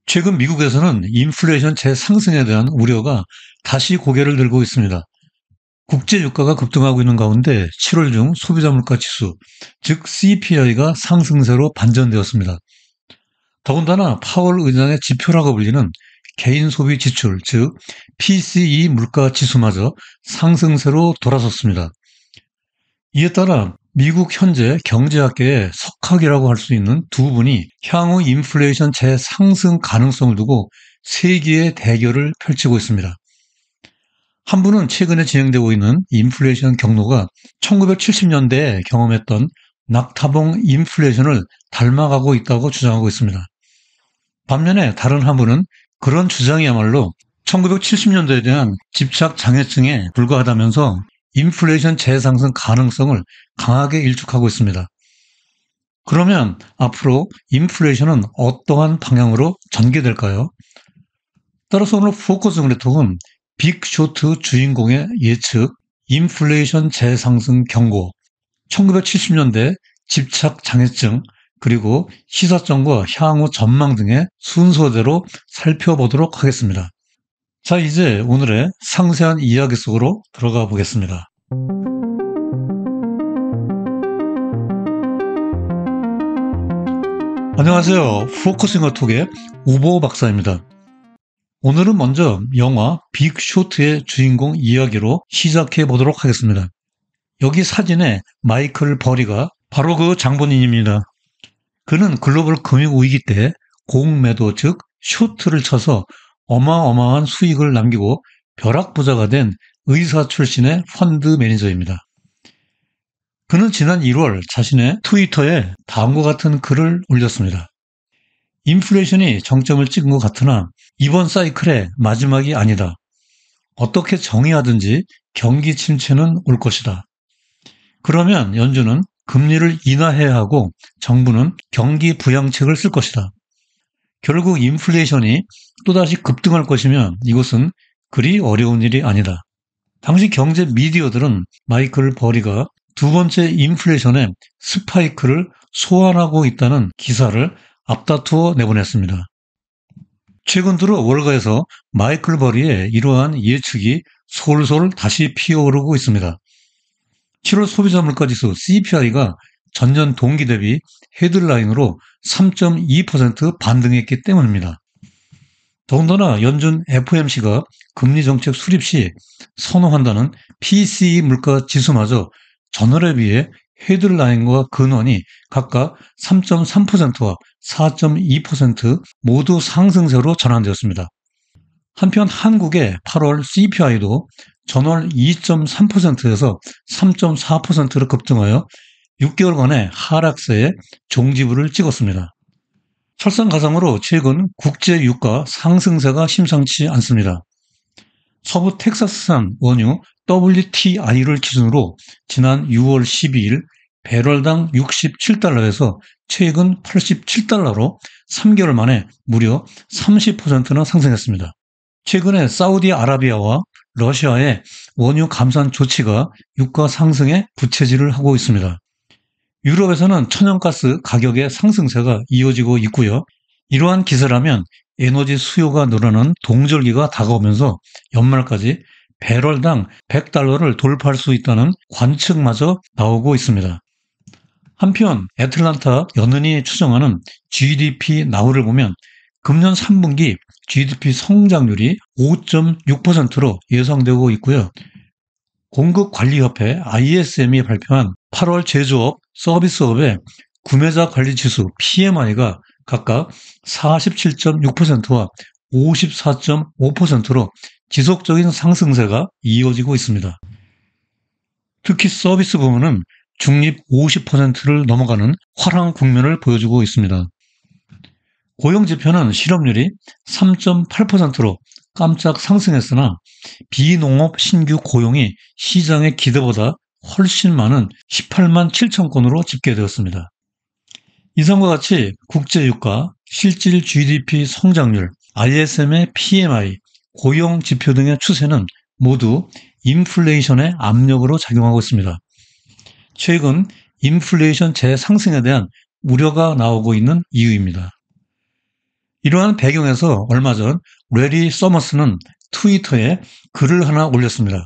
최근 미국에서는 인플레이션 재상승에 대한 우려가 다시 고개를 들고 있습니다. 국제 유가가 급등하고 있는 가운데 7월 중 소비자 물가 지수, 즉 CPI가 상승세로 반전되었습니다. 더군다나 파월 의장의 지표라고 불리는 개인 소비 지출, 즉 PCE 물가 지수마저 상승세로 돌아섰습니다. 이에 따라 미국 현재 경제학계의 석학이라고 할 수 있는 두 분이 향후 인플레이션 재상승 가능성을 두고 세기의 대결을 펼치고 있습니다. 한 분은 최근에 진행되고 있는 인플레이션 경로가 1970년대에 경험했던 낙타봉 인플레이션을 닮아가고 있다고 주장하고 있습니다. 반면에 다른 한 분은 그런 주장이야말로 1970년대에 대한 집착 장애증에 불과하다면서 인플레이션 재상승 가능성을 강하게 일축하고 있습니다. 그러면 앞으로 인플레이션은 어떠한 방향으로 전개될까요? 따라서 오늘 포커스 공개톡은 빅쇼트 주인공의 예측, 인플레이션 재상승 경고, 1970년대 집착 장애증, 그리고 시사점과 향후 전망 등의 순서대로 살펴보도록 하겠습니다. 자, 이제 오늘의 상세한 이야기 속으로 들어가 보겠습니다. 안녕하세요. 포커싱어 톡의 우보 박사입니다. 오늘은 먼저 영화 빅쇼트의 주인공 이야기로 시작해 보도록 하겠습니다. 여기 사진에 마이클 버리가 바로 그 장본인입니다. 그는 글로벌 금융위기 때 공매도 즉 쇼트를 쳐서 어마어마한 수익을 남기고 벼락부자가 된 의사 출신의 펀드 매니저입니다. 그는 지난 1월 자신의 트위터에 다음과 같은 글을 올렸습니다. 인플레이션이 정점을 찍은 것 같으나 이번 사이클의 마지막이 아니다. 어떻게 정의하든지 경기 침체는 올 것이다. 그러면 연준은 금리를 인하해야 하고 정부는 경기 부양책을 쓸 것이다. 결국 인플레이션이 또다시 급등할 것이면 이것은 그리 어려운 일이 아니다. 당시 경제 미디어들은 마이클 버리가 두 번째 인플레이션의 스파이크를 소환하고 있다는 기사를 앞다투어 내보냈습니다. 최근 들어 월가에서 마이클 버리의 이러한 예측이 솔솔 다시 피어오르고 있습니다. 7월 소비자 물가지수 CPI가 전년 동기 대비 헤드라인으로 3.2% 반등했기 때문입니다. 더군다나 연준 FOMC가 금리 정책 수립 시 선호한다는 PCE 물가 지수마저 전월에 비해 헤드라인과 근원이 각각 3.3%와 4.2% 모두 상승세로 전환되었습니다. 한편 한국의 8월 CPI도 전월 2.3%에서 3.4%로 급등하여 6개월간의 하락세에 종지부를 찍었습니다. 설상가상으로 최근 국제 유가 상승세가 심상치 않습니다. 서부 텍사스산 원유 WTI를 기준으로 지난 6월 12일 배럴당 67달러에서 최근 87달러로 3개월 만에 무려 30%나 상승했습니다. 최근에 사우디아라비아와 러시아의 원유 감산 조치가 유가 상승에 부채질을 하고 있습니다. 유럽에서는 천연가스 가격의 상승세가 이어지고 있고요. 이러한 기세라면 에너지 수요가 늘어나는 동절기가 다가오면서 연말까지 배럴당 100달러를 돌파할 수 있다는 관측마저 나오고 있습니다. 한편 애틀란타 연은이 추정하는 GDP 나후를 보면 금년 3분기 GDP 성장률이 5.6%로 예상되고 있고요. 공급관리협회 ISM이 발표한 8월 제조업, 서비스업의 구매자 관리 지수 PMI가 각각 47.6%와 54.5%로 지속적인 상승세가 이어지고 있습니다. 특히 서비스 부문은 중립 50%를 넘어가는 화랑 국면을 보여주고 있습니다. 고용지표는 실업률이 3.8%로 깜짝 상승했으나 비농업 신규 고용이 시장의 기대보다 훨씬 많은 18만 7천 건으로 집계되었습니다. 이상과 같이 국제유가, 실질 GDP 성장률, ISM의 PMI, 고용지표 등의 추세는 모두 인플레이션의 압력으로 작용하고 있습니다. 최근 인플레이션 재상승에 대한 우려가 나오고 있는 이유입니다. 이러한 배경에서 얼마 전 레리 서머스는 트위터에 글을 하나 올렸습니다.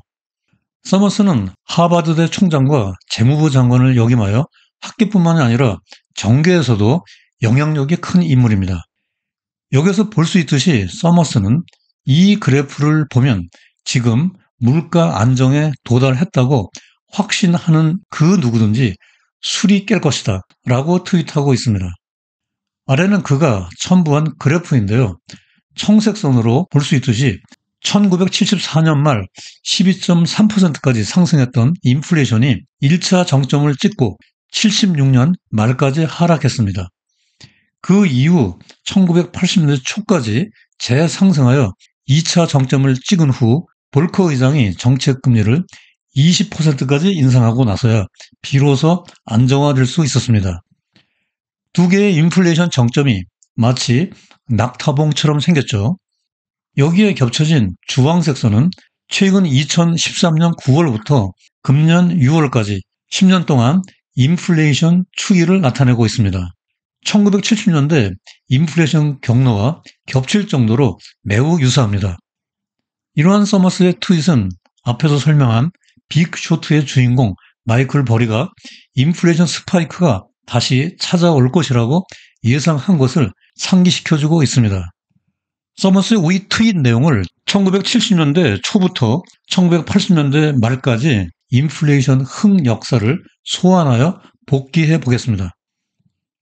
서머스는 하버드대 총장과 재무부 장관을 역임하여 학계뿐만 아니라 정계에서도 영향력이 큰 인물입니다. 여기서 볼 수 있듯이 서머스는 이 그래프를 보면 지금 물가 안정에 도달했다고 확신하는 그 누구든지 술이 깰 것이다 라고 트윗하고 있습니다. 아래는 그가 첨부한 그래프인데요. 청색선으로 볼 수 있듯이 1974년 말 12.3%까지 상승했던 인플레이션이 1차 정점을 찍고 76년 말까지 하락했습니다. 그 이후 1980년대 초까지 재상승하여 2차 정점을 찍은 후 볼커 의장이 정책금리를 20%까지 인상하고 나서야 비로소 안정화될 수 있었습니다. 두 개의 인플레이션 정점이 마치 낙타봉처럼 생겼죠. 여기에 겹쳐진 주황색 선은 최근 2013년 9월부터 금년 6월까지 10년 동안 인플레이션 추이를 나타내고 있습니다. 1970년대 인플레이션 경로와 겹칠 정도로 매우 유사합니다. 이러한 서머스의 트윗은 앞에서 설명한 빅쇼트의 주인공 마이클 버리가 인플레이션 스파이크가 다시 찾아올 것이라고 예상한 것을 상기시켜주고 있습니다. 서머스의 이 트윗 내용을 1970년대 초부터 1980년대 말까지 인플레이션 흑역사를 소환하여 복기해 보겠습니다.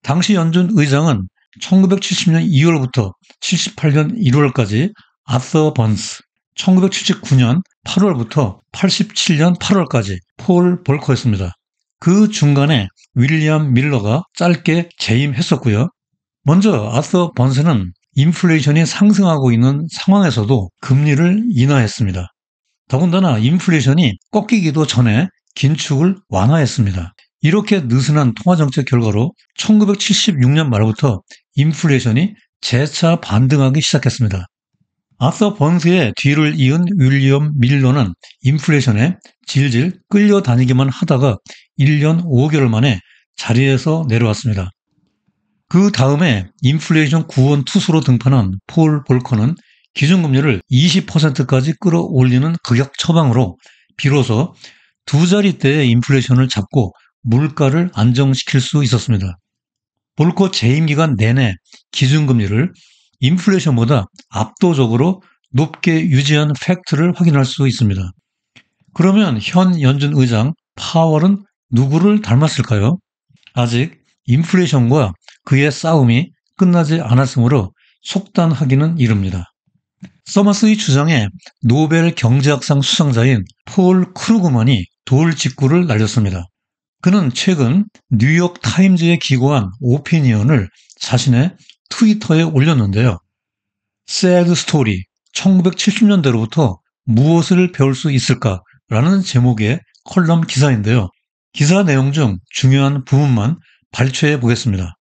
당시 연준 의장은 1970년 2월부터 78년 1월까지 아서 번스, 1979년 8월부터 87년 8월까지 폴 볼커였습니다. 그 중간에 윌리엄 밀러가 짧게 재임했었고요. 먼저 아서 번스는 인플레이션이 상승하고 있는 상황에서도 금리를 인하했습니다. 더군다나 인플레이션이 꺾이기도 전에 긴축을 완화했습니다. 이렇게 느슨한 통화정책 결과로 1976년 말부터 인플레이션이 재차 반등하기 시작했습니다. 아서 번스의 뒤를 이은 윌리엄 밀러는 인플레이션에 질질 끌려다니기만 하다가 1년 5개월 만에 자리에서 내려왔습니다. 그 다음에 인플레이션 구원 투수로 등판한 폴 볼커는 기준금리를 20%까지 끌어올리는 극약 처방으로 비로소 두 자릿대의 인플레이션을 잡고 물가를 안정시킬 수 있었습니다. 볼커 재임 기간 내내 기준금리를 인플레이션보다 압도적으로 높게 유지한 팩트를 확인할 수 있습니다. 그러면 현 연준 의장 파월은 누구를 닮았을까요? 아직 인플레이션과 그의 싸움이 끝나지 않았으므로 속단하기는 이릅니다. 서머스의 주장에 노벨 경제학상 수상자인 폴 크루그만이 돌직구를 날렸습니다. 그는 최근 뉴욕 타임즈에 기고한 오피니언을 자신의 트위터에 올렸는데요. Sad Story, 1970년대로부터 무엇을 배울 수 있을까라는 제목의 컬럼 기사인데요. 기사 내용 중 중요한 부분만 발췌해 보겠습니다.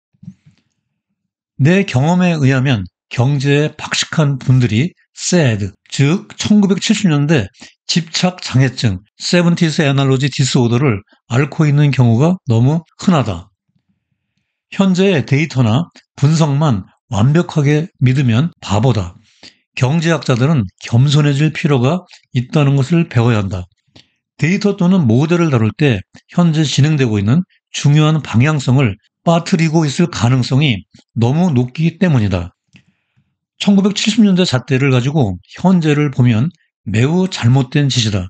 내 경험에 의하면 경제에 박식한 분들이 sad, 즉 1970년대 집착장애증, 70s 애널로지 디스오더를 앓고 있는 경우가 너무 흔하다. 현재의 데이터나 분석만 완벽하게 믿으면 바보다. 경제학자들은 겸손해질 필요가 있다는 것을 배워야 한다. 데이터 또는 모델을 다룰 때 현재 진행되고 있는 중요한 방향성을 빠뜨리고 있을 가능성이 너무 높기 때문이다. 1970년대 잣대를 가지고 현재를 보면 매우 잘못된 짓이다.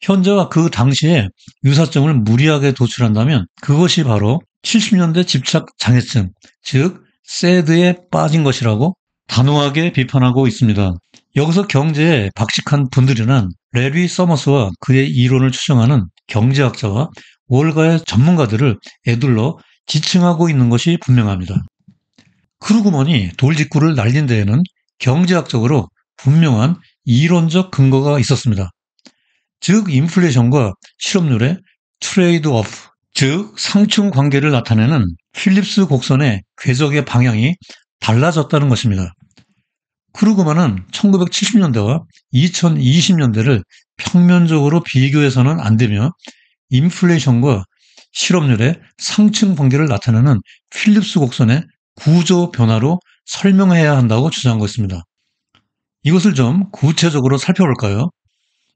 현재와 그 당시에 유사점을 무리하게 도출한다면 그것이 바로 70년대 집착 장애증, 즉 SAD에 빠진 것이라고 단호하게 비판하고 있습니다. 여기서 경제에 박식한 분들이란 레리 서머스와 그의 이론을 추정하는 경제학자와 월가의 전문가들을 에둘러 지칭하고 있는 것이 분명합니다. 크루그먼이 돌직구를 날린 데에는 경제학적으로 분명한 이론적 근거가 있었습니다. 즉 인플레이션과 실업률의 트레이드 오프, 즉 상충 관계를 나타내는 필립스 곡선의 궤적의 방향이 달라졌다는 것입니다. 크루그만은 1970년대와 2020년대를 평면적으로 비교해서는 안 되며 인플레이션과 실업률의 상층 관계를 나타내는 필립스 곡선의 구조 변화로 설명해야 한다고 주장하고 있습니다. 이것을 좀 구체적으로 살펴볼까요?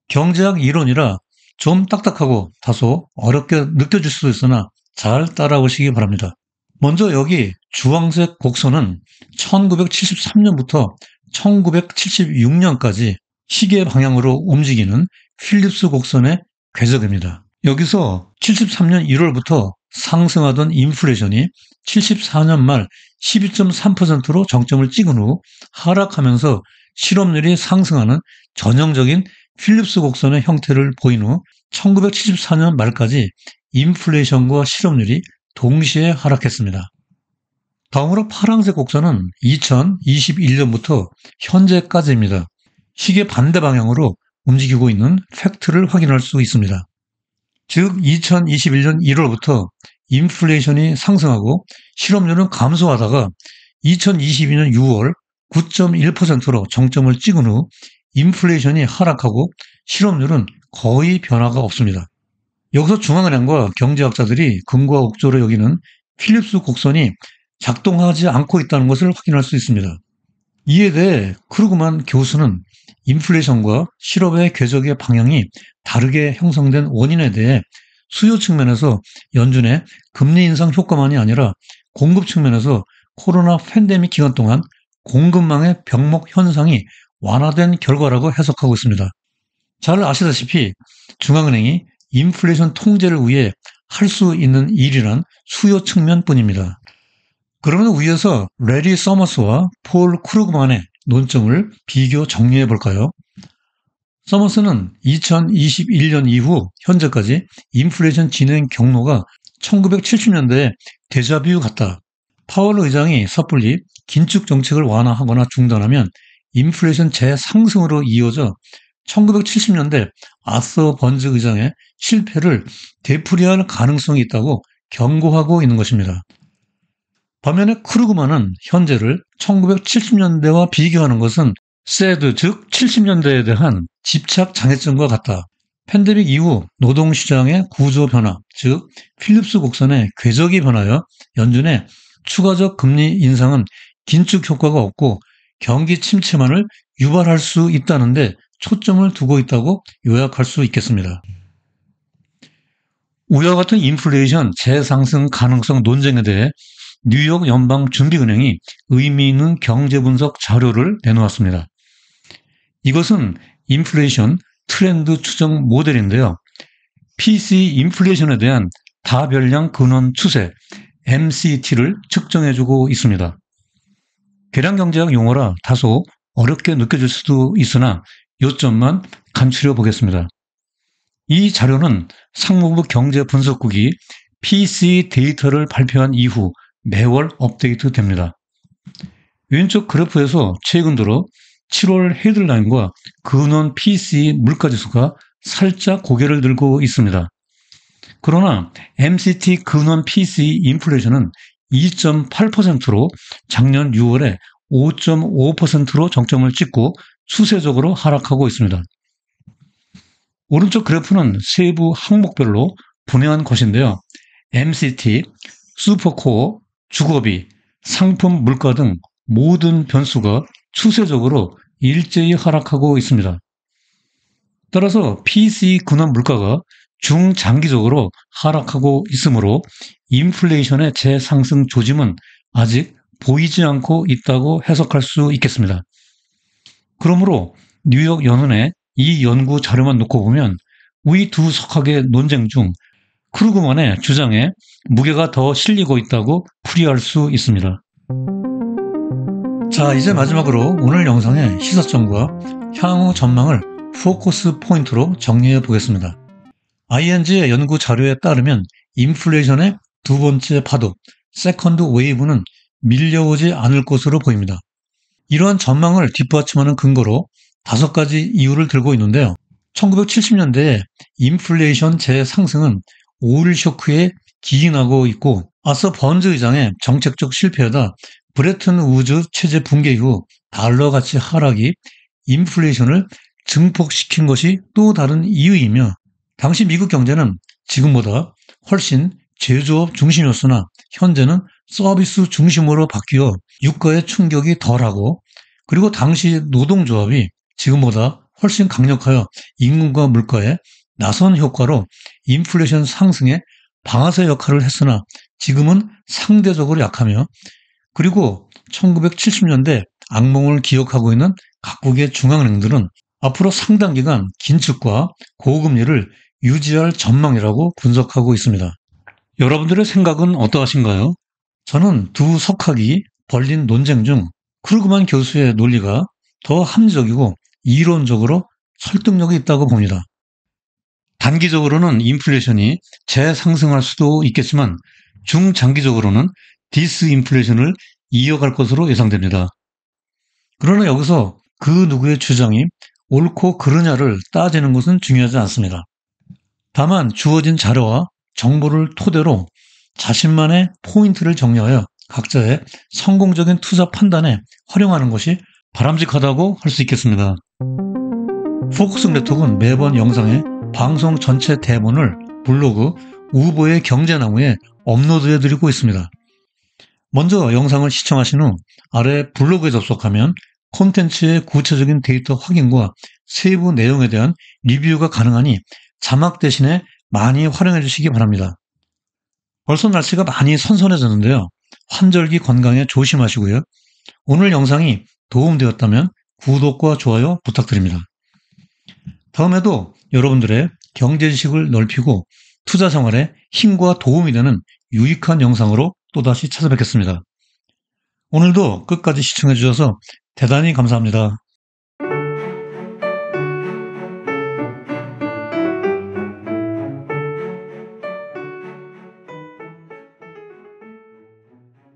경제학 이론이라 좀 딱딱하고 다소 어렵게 느껴질 수도 있으나 잘 따라오시기 바랍니다. 먼저 여기 주황색 곡선은 1973년부터 1976년까지 시계 방향으로 움직이는 필립스 곡선의 궤적입니다. 여기서 73년 1월부터 상승하던 인플레이션이 74년 말 12.3%로 정점을 찍은 후 하락하면서 실업률이 상승하는 전형적인 필립스 곡선의 형태를 보인 후 1974년 말까지 인플레이션과 실업률이 동시에 하락했습니다. 다음으로 파란색 곡선은 2021년부터 현재까지입니다. 시계 반대 방향으로 움직이고 있는 팩트를 확인할 수 있습니다. 즉 2021년 1월부터 인플레이션이 상승하고 실업률은 감소하다가 2022년 6월 9.1%로 정점을 찍은 후 인플레이션이 하락하고 실업률은 거의 변화가 없습니다. 여기서 중앙은행과 경제학자들이 금과 옥조로 여기는 필립스 곡선이 작동하지 않고 있다는 것을 확인할 수 있습니다. 이에 대해 크루그만 교수는 인플레이션과 실업의 궤적의 방향이 다르게 형성된 원인에 대해 수요 측면에서 연준의 금리 인상 효과만이 아니라 공급 측면에서 코로나 팬데믹 기간 동안 공급망의 병목 현상이 완화된 결과라고 해석하고 있습니다. 잘 아시다시피 중앙은행이 인플레이션 통제를 위해 할 수 있는 일이란 수요 측면뿐입니다. 그러면 위에서 레리 서머스와 폴 크루그만의 논점을 비교 정리해 볼까요? 서머스는 2021년 이후 현재까지 인플레이션 진행 경로가 1970년대의 데자뷰 같다. 파월 의장이 섣불리 긴축 정책을 완화하거나 중단하면 인플레이션 재상승으로 이어져 1970년대 아서 번즈 의장의 실패를 되풀이할 가능성이 있다고 경고하고 있는 것입니다. 반면에 크루그만은 현재를 1970년대와 비교하는 것은 세드, 즉 70년대에 대한 집착 장애증과 같다. 팬데믹 이후 노동시장의 구조 변화, 즉 필립스 곡선의 궤적이 변하여 연준의 추가적 금리 인상은 긴축 효과가 없고 경기 침체만을 유발할 수 있다는데 초점을 두고 있다고 요약할 수 있겠습니다. 우리와 같은 인플레이션 재상승 가능성 논쟁에 대해 뉴욕 연방준비은행이 의미 있는 경제 분석 자료를 내놓았습니다. 이것은 인플레이션 트렌드 추정 모델인데요. PC 인플레이션에 대한 다별량 근원 추세 MCT를 측정해주고 있습니다. 계량경제학 용어라 다소 어렵게 느껴질 수도 있으나 요점만 간추려 보겠습니다. 이 자료는 상무부 경제분석국이 PC 데이터를 발표한 이후 매월 업데이트됩니다. 왼쪽 그래프에서 최근 들어 7월 헤드라인과 근원 PC 물가지수가 살짝 고개를 들고 있습니다. 그러나 MCT 근원 PC 인플레이션은 2.8%로 작년 6월에 5.5%로 정점을 찍고 추세적으로 하락하고 있습니다. 오른쪽 그래프는 세부 항목별로 분해한 것인데요. MCT, 슈퍼코어, 주거비, 상품 물가 등 모든 변수가 추세적으로 일제히 하락하고 있습니다. 따라서 PC 근원 물가가 중장기적으로 하락하고 있으므로 인플레이션의 재상승 조짐은 아직 보이지 않고 있다고 해석할 수 있겠습니다. 그러므로 뉴욕 연은의 이 연구 자료만 놓고 보면 위 두 석학의 논쟁 중 크루그만의 주장에 무게가 더 실리고 있다고 풀이할 수 있습니다. 자, 이제 마지막으로 오늘 영상의 시사점과 향후 전망을 포커스 포인트로 정리해 보겠습니다. ING의 연구 자료에 따르면 인플레이션의 두 번째 파도, 세컨드 웨이브는 밀려오지 않을 것으로 보입니다. 이러한 전망을 뒷받침하는 근거로 5가지 이유를 들고 있는데요. 1970년대에 인플레이션 재상승은 오일 쇼크에 기인하고 있고 아서 번즈 의장의 정책적 실패에다 브레튼 우즈 체제 붕괴 이후 달러 가치 하락이 인플레이션을 증폭시킨 것이 또 다른 이유이며 당시 미국 경제는 지금보다 훨씬 제조업 중심이었으나 현재는 서비스 중심으로 바뀌어 유가의 충격이 덜하고, 그리고 당시 노동조합이 지금보다 훨씬 강력하여 임금과 물가에 나선 효과로 인플레이션 상승에 방아쇠 역할을 했으나 지금은 상대적으로 약하며, 그리고 1970년대 악몽을 기억하고 있는 각국의 중앙은행들은 앞으로 상당 기간 긴축과 고금리를 유지할 전망이라고 분석하고 있습니다. 여러분들의 생각은 어떠하신가요? 저는 두 석학이 벌린 논쟁 중 크루그만 교수의 논리가 더 합리적이고 이론적으로 설득력이 있다고 봅니다. 단기적으로는 인플레이션이 재상승할 수도 있겠지만 중장기적으로는 디스인플레이션을 이어갈 것으로 예상됩니다. 그러나 여기서 그 누구의 주장이 옳고 그르냐를 따지는 것은 중요하지 않습니다. 다만 주어진 자료와 정보를 토대로 자신만의 포인트를 정리하여 각자의 성공적인 투자 판단에 활용하는 것이 바람직하다고 할 수 있겠습니다. 포커스 네트워크는 매번 영상에 방송 전체 대본을 블로그 우보의 경제나무에 업로드해드리고 있습니다. 먼저 영상을 시청하신 후 아래 블로그에 접속하면 콘텐츠의 구체적인 데이터 확인과 세부 내용에 대한 리뷰가 가능하니 자막 대신에 많이 활용해 주시기 바랍니다. 벌써 날씨가 많이 선선해졌는데요. 환절기 건강에 조심하시고요. 오늘 영상이 도움되었다면 구독과 좋아요 부탁드립니다. 다음에도 여러분들의 경제 지식을 넓히고 투자 생활에 힘과 도움이 되는 유익한 영상으로 또다시 찾아뵙겠습니다. 오늘도 끝까지 시청해 주셔서 대단히 감사합니다.